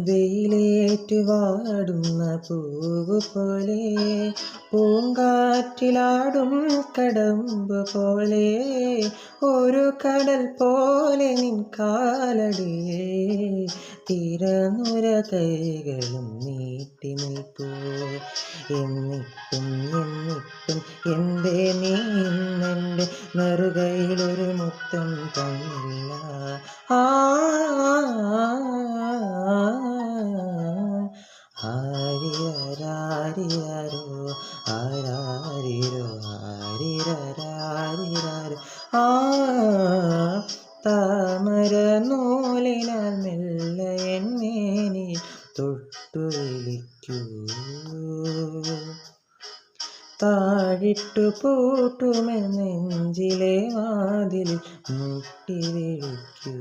വെയിലേറ്റു വാടുന്ന പൂവ് പോലെ, പൂങ്കാറ്റിലാടും കടമ്പ് പോലെ, ഒരു കടൽ പോലെ നിൻ കാലടിയെ തിരനുര കൈകളും നീട്ടി നിൽപ്പൂ. എന്നിട്ടും എൻ്റെ നീ ഇന്നെൻ്റെ നെറുകയിലൊരു മുത്തം തന്നില്ല. ആരിരാരിരാരോ ആരാരിരോ ആരിരാരിരാരോ. താമര നൂലിനാൽ മെല്ലെ എന്നേനി തൊട്ടു വിളിക്കൂ. താഴിട്ടു പൂട്ടുമെന്നെഞ്ചിലെ വാതിലിൽ മുട്ടി വിളിക്കൂ.